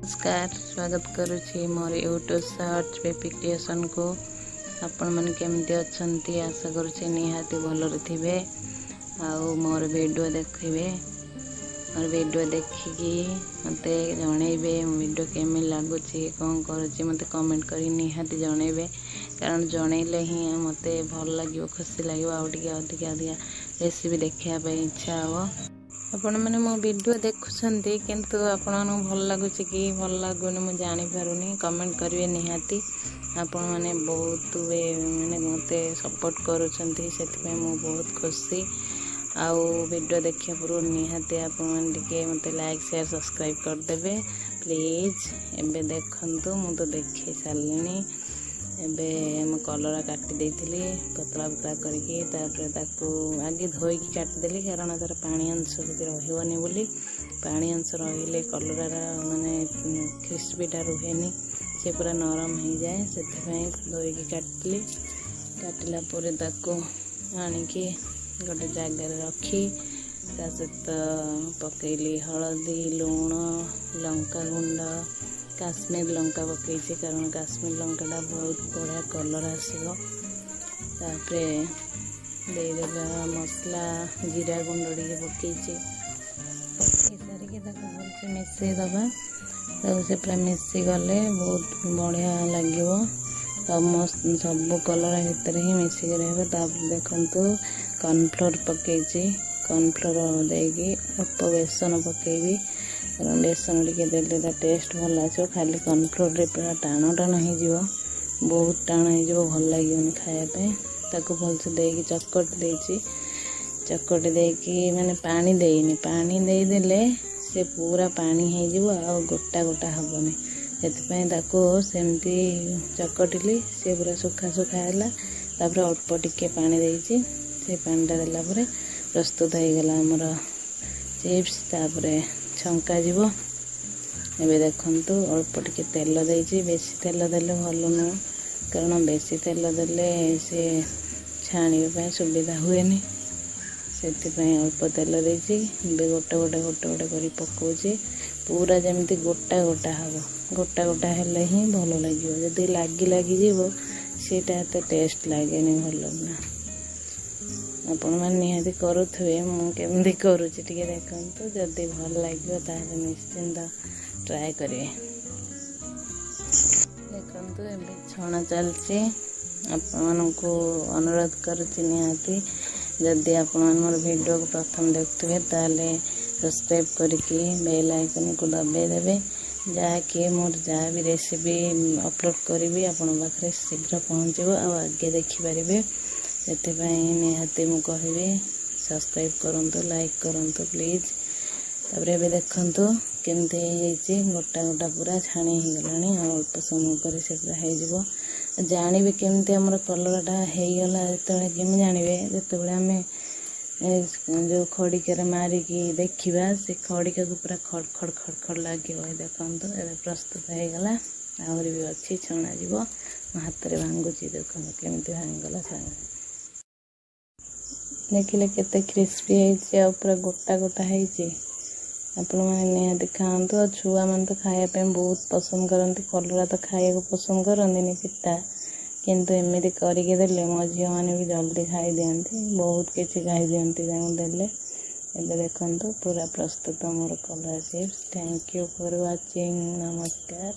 नमस्कार स्वागत करुच्ची मोर YouTube search baby creation को। आपण मन केमती अच्छी आशा करुच्ची निहाती भलरे थे। आउ मोर वीडियो देखिए, मोर वीडियो देखिकी मते जनइबे वीडियो केमी लगुच कौन करुच्ची मते कमेंट करी निहाती जनइबे। कारण जनइले ही मते भल लगे, खुशी लगे, आउ टिके अधिका अधिका रेसिपी देखा इच्छा हम। आपण मैंने मो वीडियो देखुं किंतु आपण भल लगुच कि भल लगुनि मुझे जानीपारूनी, कमेंट करेंगे निहाती। आपण मैंने बहुत मैंने मत सपोर्ट करुँचे से बहुत खुशी। आउ वीडियो देखा पूर्व निहाती आपण मत लाइक शेयर सब्सक्राइब करदे प्लीज। एबे देखंतु मु तो देखे सारे एबे हम कलरा काटी देइथिली पतला पतला करके, आगे धोईकी काटिदेली कारण तार पानी अंश रही बोली। पानी अंश रही कलरार माने क्रिस्पीटा रुहेनी, से पूरा नरम हो जाए, से धोईकी काटिली। काटिला पूरे आणिकी गोटे जगार रखी सहित पकईली हलदी, लुण, लंका गुंड, काश्मीर लंका पकईची कारण काश्मीर लंकाटा बहुत बढ़िया कलर आसो। तापरे देदेबा मसला जीरा गुंड टे पकईची, पकई सारिके भलसे मिसई दबा। से पूरा मिसी गले बहुत बढ़िया लगे, सब कलर भितर ही मिसिक रहा। देखु कॉर्नफ्लोर पकईची, कॉर्नफ्लोर देगी अल्प बेसन पकईबी कारण बेसन टिके देले टेस्ट भल आसो। खाली कॉर्नफ्लोर रे पूरा टाण टाण हो, बहुत टाण हो, भल लगे खायापे। ताको भलसे देकी चकट देची, चकट देकी माने पानी देनी, पानी देदेले से पूरा पानी हो आ गोटा गोटा हेनी, से सेमती चकटिली से पूरा सुखा सुखा है। तापर अल्प टिके पानी देची, से पानीटा देला परे प्रस्तुत हो गला आमर चिप्स। तापरे छंका जीवो। एबे देखंतु अल्प टिके तेल देची, बेसी तेल देले भल नुह कारण बेसी तेल देले से छाणीबा सुविधा हुएनी, से अल्प तेल देची। एबे गोटे गोटे गोटे गोटे करी पकाउची, पूरा जमती गोटा गोटा हम, गोटा गोटा हेले ही भल लगे। जदि लागी लागी जीवो सेटा एते टेस्ट लगे भल ना। आपण मैंने निहाती करुवे, मुझे करुच्ची देखु। जदि भल लगे ताहले निश्चिंत ट्राए करें। देखु ए छणा चलती, आपण को अनुरोध करुच्ची निहाती जदि आपण मोर वीडियो को प्रथम देखुवे ताहले सब्सक्राइब करके बेल आइकन को दबाई देवे, जहाँकि मोर जहाँ भी रेसिपी अपलोड करी आपण पाखे शीघ्र पहुँचो आगे देखिपारे। से निहाती मु कहबी सब्सक्राइब करंतु, लाइक करंतु प्लीज। तापर एबे देखंतु केमती गोटा गोटा पूरा छाणी हो गलानी, अल्प समय पर से पूरा हो जानवे केमती आमर कलरटा होगला। जो केमी जानवे जिते आम जो खड़िकार मारिकी देखा, से खड़िका को पूरा खड़ खड़ खड़ खड़ लगे। देखंतु एबे प्रस्तुत हो गला। आहरी भी अच्छी छणा जीव, हाथ में भांगुची देखो केमती भांगला सारे देखिले केते क्रिस्पी है, पूरा गोटा गोटा है। आपण मैंने निहाती खातु। छुआ मैंने तो खायापे बहुत पसंद करती, कलरा तो खाया को पसंद करती पिता, किंतु एमती करके देले मो झी मैंने भी जल्दी खाई दिखती, बहुत किसी खाई दिखती देले। एबे देखंतु पूरा प्रस्तुत मोर कलरा chips. Thank you for watching. नमस्कार।